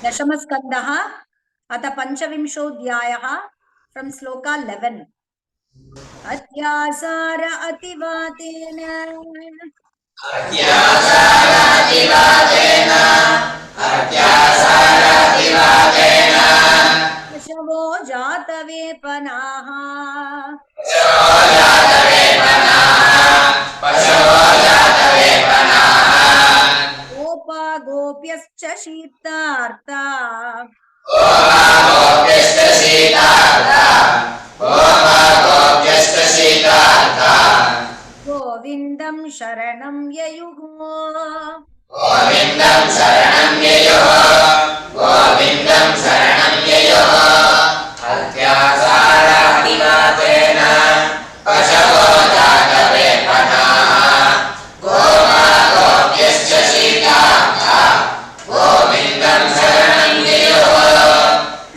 दशमस्कन्धः अथ पंचविंशोऽध्यायः फ्रॉम श्लोका 11 अत्यासार अतिवातेन पशवो जातवेपनाः गोपा गोप्यश्च शीतार्ता गोविन्दं शरणं ययुः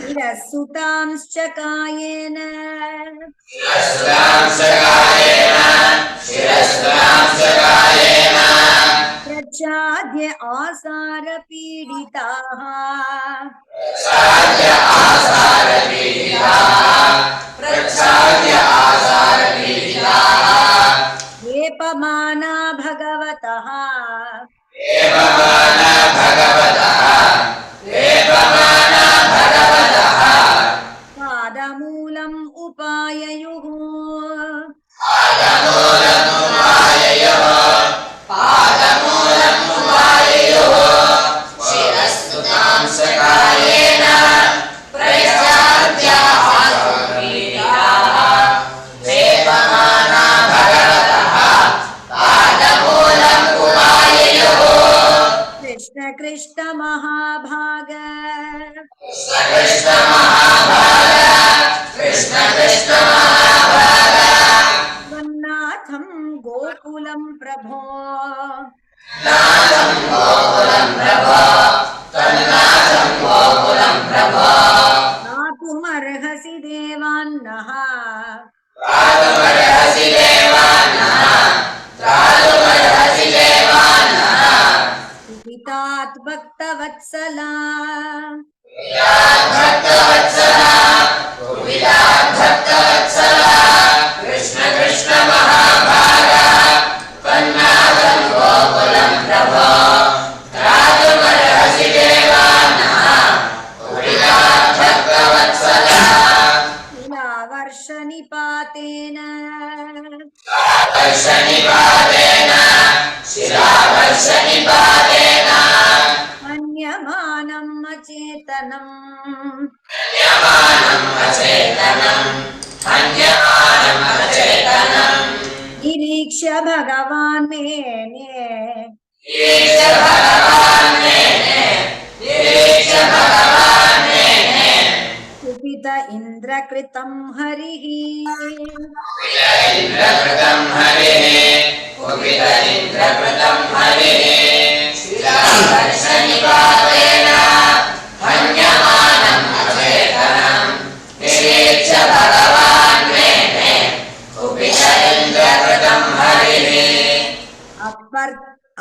शिरस्सुतांश्च कायेन प्रच्छाद्य आसार पीडिताः वेपमाना भगवतः पादमूलम् उपाययुः कृष्ण कृष्ण महाभाग वन्नाथं गोकुलं प्रभो दातुमर्हसि देवान्नः पितात् भक्तवत्सला शिलावर्षनिपातेन मन्यमानम् अचेतनम् निरीक्ष्य भगवान् मेने कुपित इन्द्रकृतं हरिः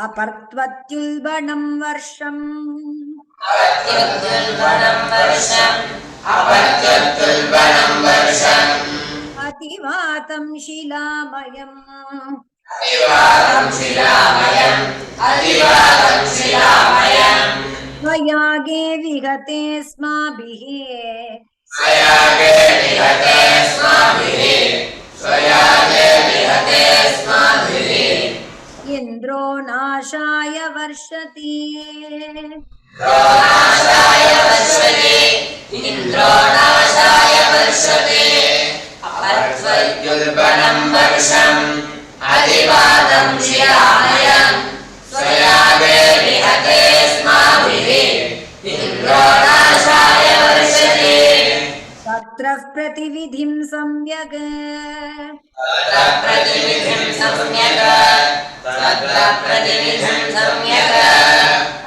अपर्त्वत्युल्बणं वर्षम् अतिवातं शिलामयम् स्वयागे विगतेऽस्माभिः इन्द्रो नाशाय वर्षति तत्र प्रतिविधिं सम्यक्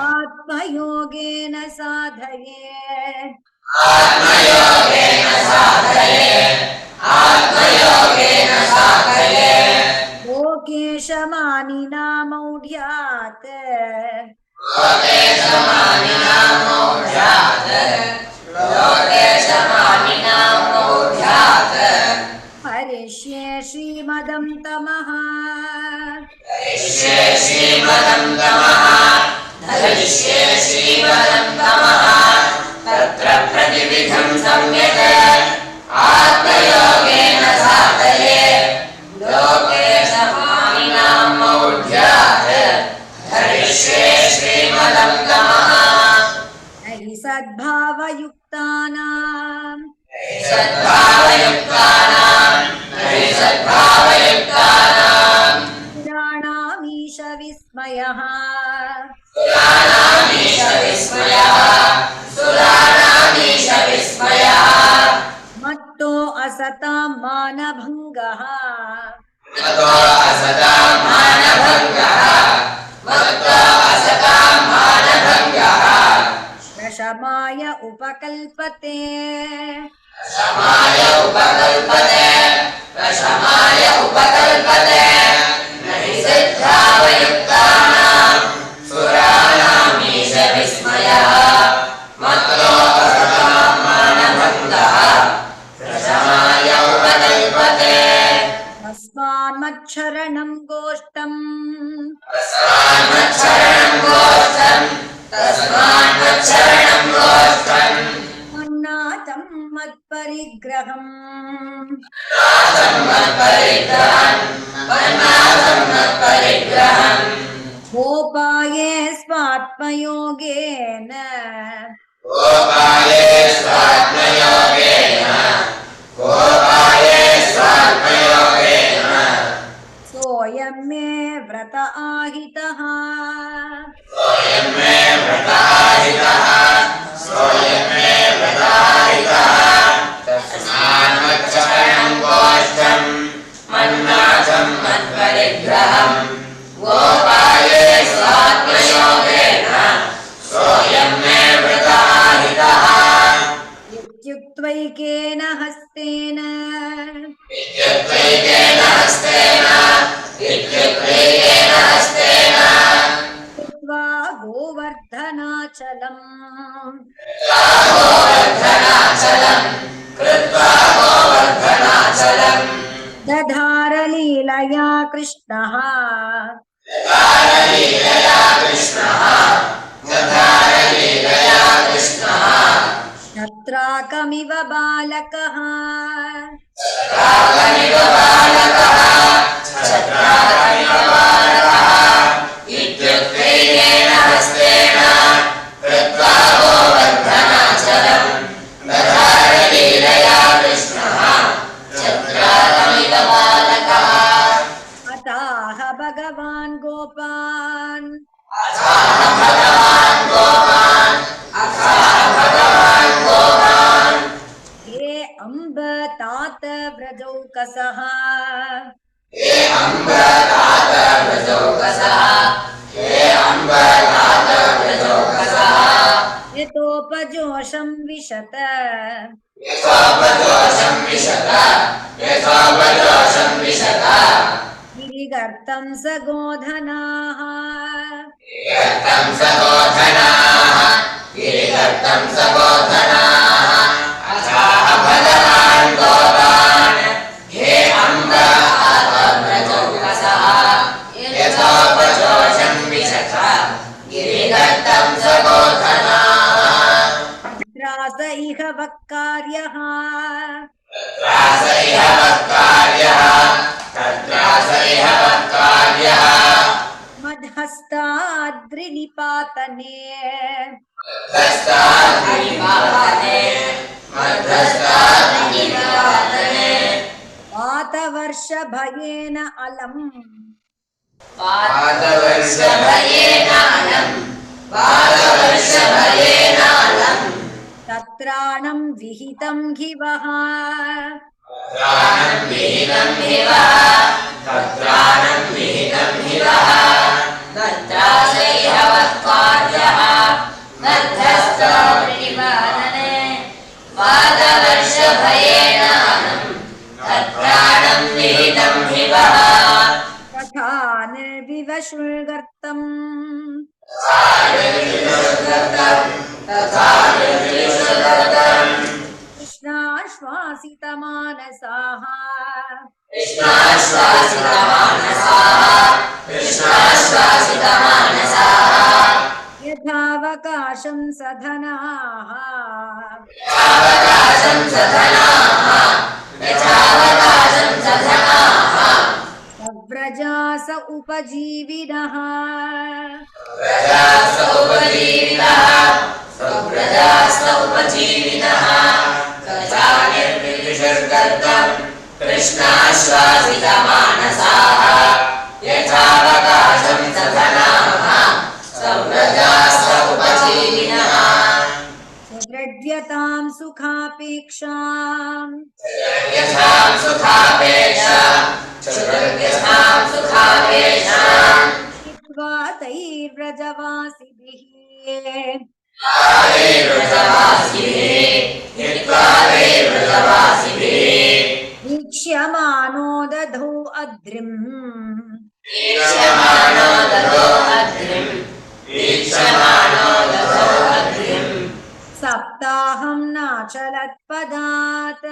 आत्मयोगेन साधये लोकेशमानिना मौढ्यात् धरिष्ये श्रीमदं तमः धरिष्ये श्रीमदं तमः तत्र प्रतिविधं सम्यक् आत्मयोगेन साधये लोके समानिनां मौढ्यात् धरिष्ये श्रीमदं तमः नहि सद्भावयुक्तानां पुराणामीश विस्मयः मत्तो असतां मानभङ्गः प्रशमाय उपकल्पते नहि सद्भावयुक्तानां सुराणामीश विस्मयः मत्तो असतां मानभङ्गः प्रशमाय उपकल्पते तस्मान्मच्छरणं गोष्ठम् मन्नाथं मत्परिग्रहम् गोपाये स्वात्मयोगेन सोऽयं मे व्रत आहितः मन्नाथं मत्परिग्रहम् गोपाये स्वात्मयोगेन सोऽयं मे व्रताहितः इत्युक्त्वैकेन हस्तेन कृत्वा गोवर्धनाचलम् दधार लीलया कृष्णः छत्राकमिव बालकः अताः भगवान् गोपान् हे अम्ब तात व्रजौकसः यतोपजोषं विशत गिरिगर्तं स गोधनाः त्रास इह वक्कार्यः मध्हस्ताद्रिनिपातने पातवर्षभयेन अलम् तत्राणं विहितं घिवः तथा निर्विवशुर्गर्तम् कृष्णाश्वासितमानसाः यथावकाशं सधनाः यथावकाशं सधनाः यथावकाशं सधनाः सव्रजास उपजीविनः प्रजास उपजीविनः स्वप्रजास उपजीविनः कथानिर्विशर्गर्तं कृष्णाश्वासितमानसाः यथावकाशं सधनाः स्वप्रजास उपजीविनः द्रव्यतां सुखापेक्षां यथां सुखापेक्षां चतुर्व्यथां सुखापेक्षां हित्वा तैर्व्रजवासिभिः वीक्ष्यमानो दधौ अद्रिम् सप्ताहं नाचलत्पदात्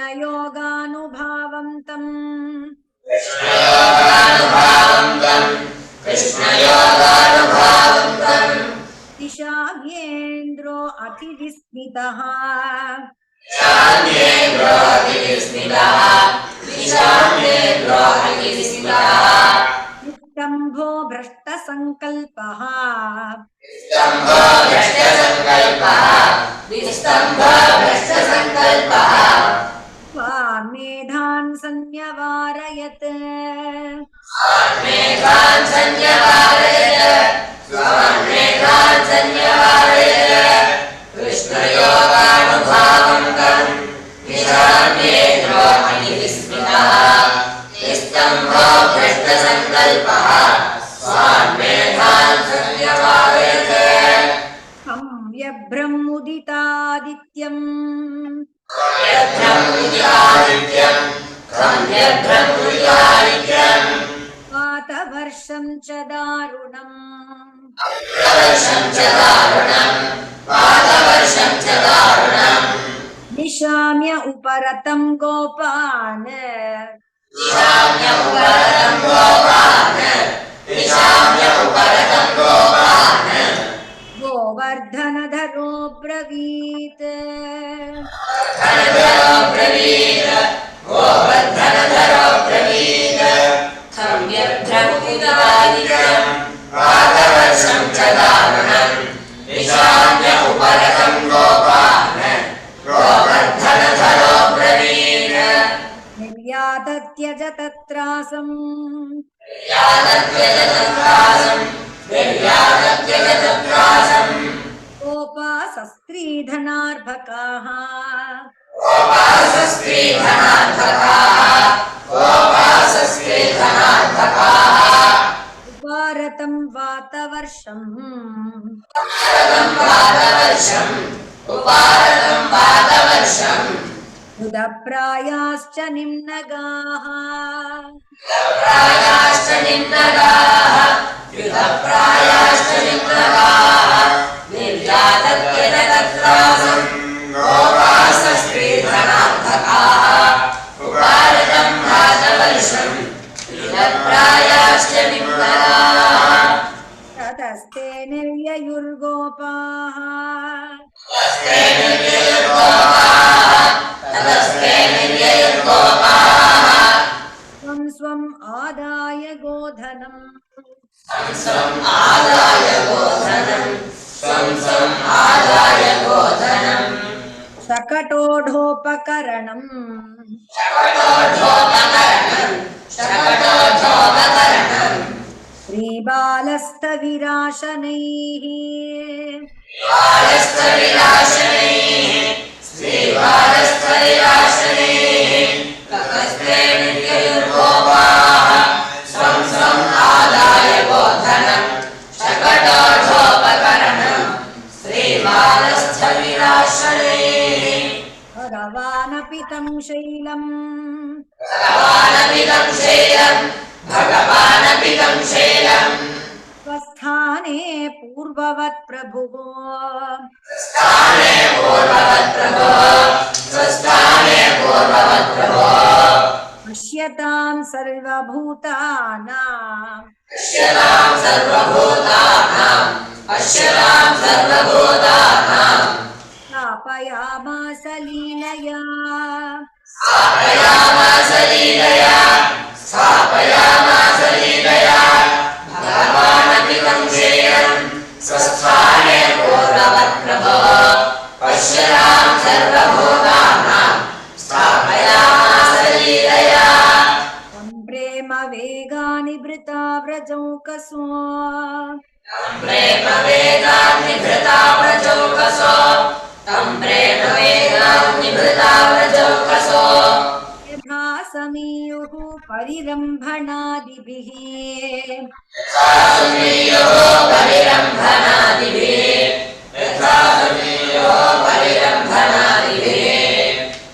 कृष्णयोगानुभावं तम् दिशाम्येन्द्रो अतिविस्मितः निस्तम्भो भ्रष्टसङ्कल्पः मेधान् संन्यवारयत् ब्रह्मुदितादित्यम् वातवर्षं च दारुणम् निशाम्य उपरतं गोपान् गोवर्धनधरो ब्रवीत् निर्यातत्यज तत्रासम् गोपासस्त्रीधनार्भकाः उपारतं वातवर्षम् युधप्रायाश्च निम्नगाः ततस्ते निर्ययुर्गोपाः स्वं स्वम् आदाय गोधनम् शकटोढोपकरणम् श्रीबालस्थविराशनैः भगवानपि तं शैलम् पूर्ववत् प्रभुः स्थाने पूर्ववत् प्रभुः स्वस्थाने पूर्ववत् प्रभुः पश्यतां सर्वभूतानां पश्यतां सर्वभूतानां स्थापयामास लीलया स्थापयामास लीलया भगवानपितं श्रेयं स्वस्थाने पूर्ववत् प्रभुः पश्यतां सर्वभूतानां स्थापयामास लीलया तं प्रेम वेगानिभृता व्रजौकसो प्रेम वेगान्निभृता व्रजौकसो तं प्रेम वेगान्निभृता व्रजौकसो यथा समीयुः परिरम्भणादिभिः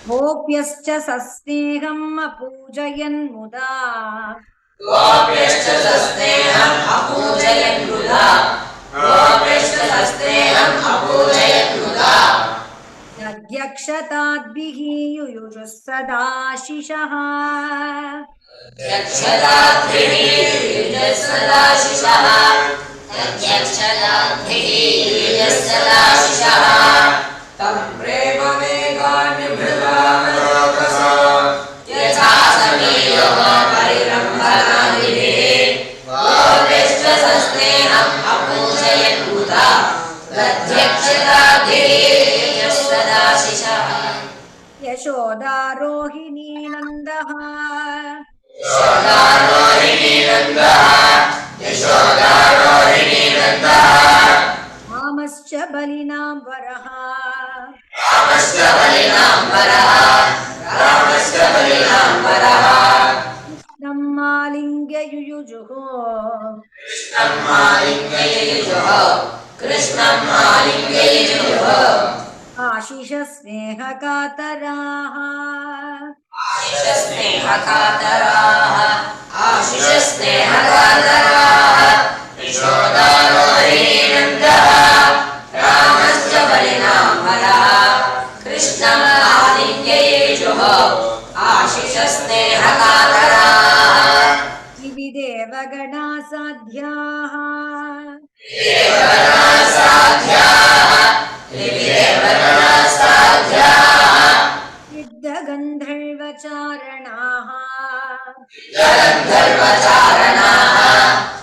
गोप्यश्च सस्नेहम् अपूजयन् मुदा गोप्यश्च सस्नेहम् अपूजयन् मुदा यद्यक्षताद्भिः युयुजुः सदाशिषः यक्षदाद्भिः सदाशिषः तं प्रेम वेगान्निभृता व्रजौकसो यथा समीयुः परिरम्भणादिभिः गोप्यश्च सस्नेहम् अपूजयन् मुदा तद्यक्षदाद्भिः सदाशिषः यशोदारोहिणी नन्दः यशोदारोहिणी नन्दः रामश्च बलिनां वरः रामश्च बलिनां वरः कृष्णं मालिङ्ग्य युयुजुः कृष्णं मालिङ्गययुः आशिष स्नेहकातराः यशोदारोहिणी नन्दः रामश्च बलिनां वरः कृष्णं मालिङ्गययुः आशिषस्नेहकातराः विविधेव गणा साध्याः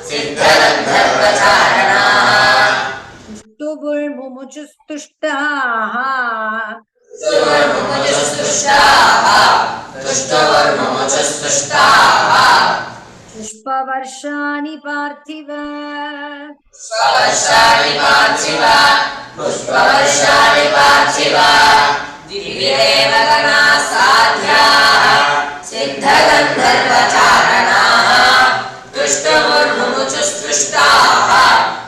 सिद्धगन्धर्वचारणाः तुष्टुभुर्मुमुचुस्तुष्टाः पुष्पवर्षाणि पार्थिव दिव्येव गणाः साध्याः सिद्धगन्धर्वचारणाः तुष्टुभुर्मुमुचुस्तुष्टाः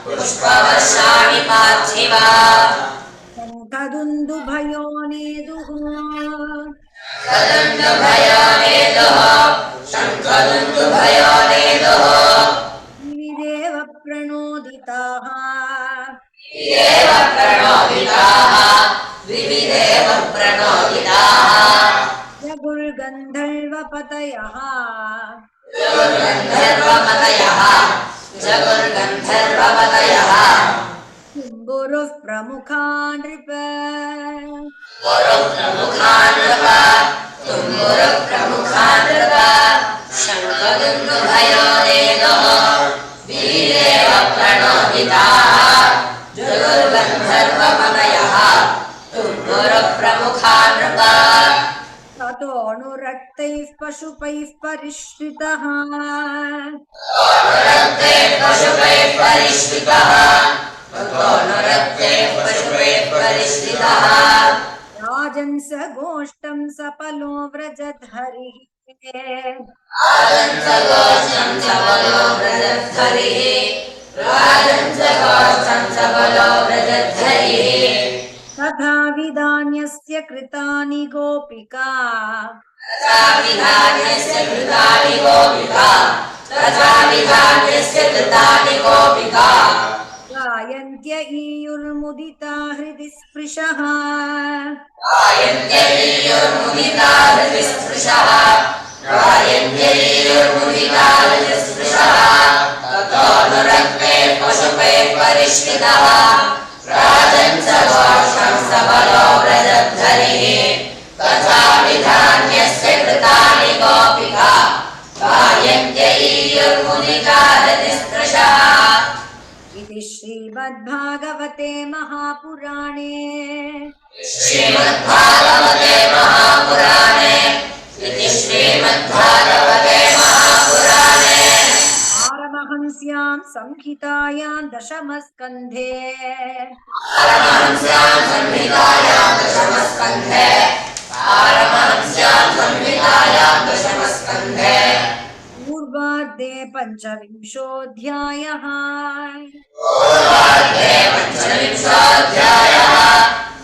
पुष्पवर्षाणि पार्थिव शङ्खदुन्दुभयोनेदुः शङ्खदुन्दुभयोनेदुः विविधेव प्रणोदिताः विविधेव प्रणोदिताः जगुर्गन्धर्वपतयः जगुर्गन्धर्वपतयः किम्बुरुः प्रमुखा नृप तुम्बुरप्रमुखा नृप शङ्खदुन्दुभयोनेदुः विविधेव प्रणोदिताः जगुर्गन्धर्वपतयः तुम्बुरप्रमुखा नृप ततोऽनुरक्तैः पशुपैः परिश्रितः परिश्रितः राजन् स गोष्ठं सफलो व्रजत् हरिः तथा विधान्यस्य कृतानि गोपिका गायन्त्यनुपस्थाय ईयुर्मुदिता हृदि स्पृशः गायन्त्यैर्मुदिता हृदिस्पृशः गायन्त्यैर्मुदिता हृदिस्पृशः ततोऽनुरक्ते पशुपे परिष्कृतः राजन् स घोषं सबलो व्रजद्धरिः तथा विधान्यस्य कृतानि गोपिका गायन्त्यैर्मुदिता हृदिस्पृशः। इति श्रीमद्भागवते महापुराणे श्रीमद्भागवते महापुराणे इति श्रीमद्भागवते महापुराणे पारमहंस्यां संहितायां दशमस्कन्धे पारमहंस्यां संहितायां दशमस्कन्धे पारमहंस्यां संहितायां दशमस्कन्धे पूर्वार्धे पञ्चविंशोऽध्यायः पूर्वार्धे पञ्चविंशोऽध्यायः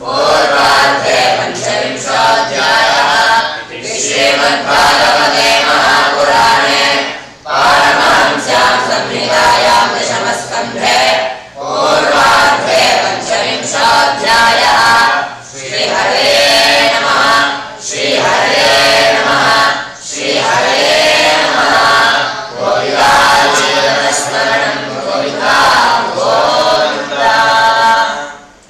पूर्वार्धे पञ्चविंशोऽध्यायः श्रीमद्भागवते